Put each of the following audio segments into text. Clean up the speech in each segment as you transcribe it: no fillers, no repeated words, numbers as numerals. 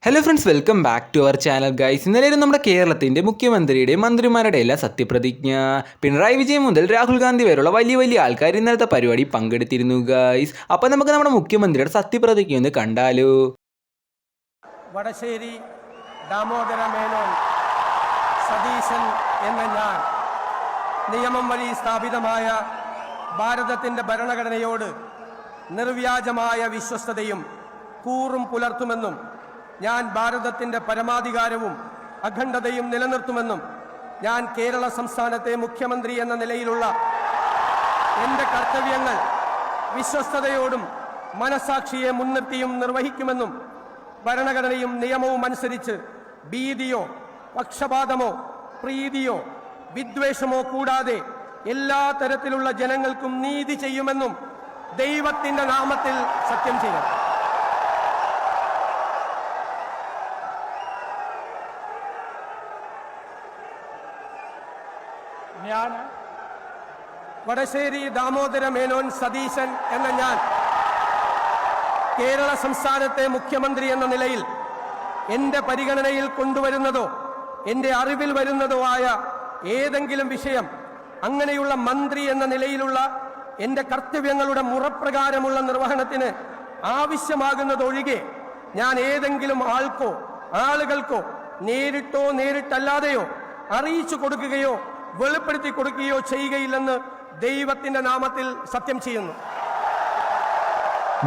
Hello friends, welcome back to our channel guys. ഇന്നലെ നമ്മുടെ കേരളത്തിൻ്റെ മുഖ്യമന്ത്രിയുടെയും മന്ത്രിമാരുടെ എല്ലാം സത്യപ്രതിജ്ഞ. പിണറായി വിജയൻ മുതൽ രാഹുൽ ഗാന്ധി വരെയുള്ള വലിയ ആൾക്കാർ ഇന്നലത്തെ പരിപാടി പങ്കെടുത്തിരുന്നു ഗൈസ്. അപ്പോൾ നമുക്ക് നമ്മുടെ മുഖ്യമന്ത്രിയുടെ സത്യപ്രതിജ്ഞ ഒന്ന് കണ്ടാലോ. വടശ്ശേരി ദാമോദര മേനോൻ സതീശൻ എന്ന ഞാൻ നിയമം വഴി സ്ഥാപിതമായ ഭാരതത്തിൻ്റെ ഭരണഘടനയോട് നിർവ്യാജമായ വിശ്വസ്തതയും കൂറും പുലർത്തുമെന്നും ഞാൻ ഭാരതത്തിൻ്റെ പരമാധികാരവും അഖണ്ഡതയും നിലനിർത്തുമെന്നും ഞാൻ കേരള സംസ്ഥാനത്തെ മുഖ്യമന്ത്രി എന്ന നിലയിലുള്ള എൻ്റെ കർത്തവ്യങ്ങൾ വിശ്വസ്തയോടും മനസാക്ഷിയെ മുൻനിർത്തിയും നിർവഹിക്കുമെന്നും ഭരണഘടനയും നിയമവും അനുസരിച്ച് ഭീതിയോ പക്ഷപാതമോ പ്രീതിയോ വിദ്വേഷമോ കൂടാതെ എല്ലാ തരത്തിലുള്ള ജനങ്ങൾക്കും നീതി ചെയ്യുമെന്നും ദൈവത്തിൻ്റെ നാമത്തിൽ സത്യം ചെയ്യും. ഞാൻ വടശ്ശേരി ദാമോദര മേനോൻ സതീശൻ എന്ന ഞാൻ കേരള സംസ്ഥാനത്തെ മുഖ്യമന്ത്രി എന്ന നിലയിൽ എൻ്റെ പരിഗണനയിൽ കൊണ്ടുവരുന്നതോ എൻ്റെ അറിവിൽ വരുന്നതോ ആയ ഏതെങ്കിലും വിഷയം അങ്ങനെയുള്ള മന്ത്രി എന്ന നിലയിലുള്ള എൻ്റെ കർത്തവ്യങ്ങളുടെ മുറപ്രകാരമുള്ള നിർവഹണത്തിന് ആവശ്യമാകുന്നതൊഴികെ ഞാൻ ഏതെങ്കിലും ആൾക്കോ ആളുകൾക്കോ നേരിട്ടോ നേരിട്ടല്ലാതെയോ അറിയിച്ചു കൊടുക്കുകയോ വെളിപ്പെടുത്തി കൊടുക്കുകയോ ചെയ്യുകയില്ലെന്ന് ദൈവത്തിന്റെ നാമത്തിൽ സത്യം ചെയ്യുന്നു.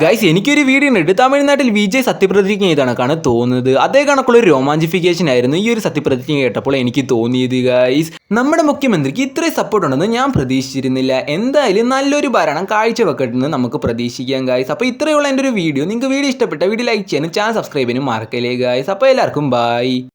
ഗൈസ്, എനിക്കൊരു വീഡിയോ ഉണ്ട്. തമിഴ്നാട്ടിൽ വിജയ് സത്യപ്രതിജ്ഞ ചെയ്താണ് തോന്നുന്നത്. അതേ കണക്കുള്ള ഒരു റൊമാൻറ്റിഫിക്കേഷൻ ആയിരുന്നു ഈ ഒരു സത്യപ്രതിജ്ഞ കേട്ടപ്പോൾ എനിക്ക് തോന്നിയത്. ഗൈസ്, നമ്മുടെ മുഖ്യമന്ത്രിക്ക് ഇത്രയും സപ്പോർട്ട് ഉണ്ടെന്ന് ഞാൻ പ്രതീക്ഷിച്ചിരുന്നില്ല. എന്തായാലും നല്ലൊരു ഭരണം കാഴ്ചവെക്കട്ടെന്ന് നമുക്ക് പ്രതീക്ഷിക്കാം ഗൈസ്. അപ്പോൾ ഇത്രയുള്ള എൻ്റെ ഒരു വീഡിയോ. നിങ്ങൾക്ക് വീഡിയോ ഇഷ്ടപ്പെട്ട വീഡിയോ ലൈക്ക് ചെയ്യാനും ചാനൽ സബ്സ്ക്രൈബ് ചെയ്യാനും മറക്കല്ലേ ഗൈസ്. അപ്പോൾ എല്ലാവർക്കും ബൈ.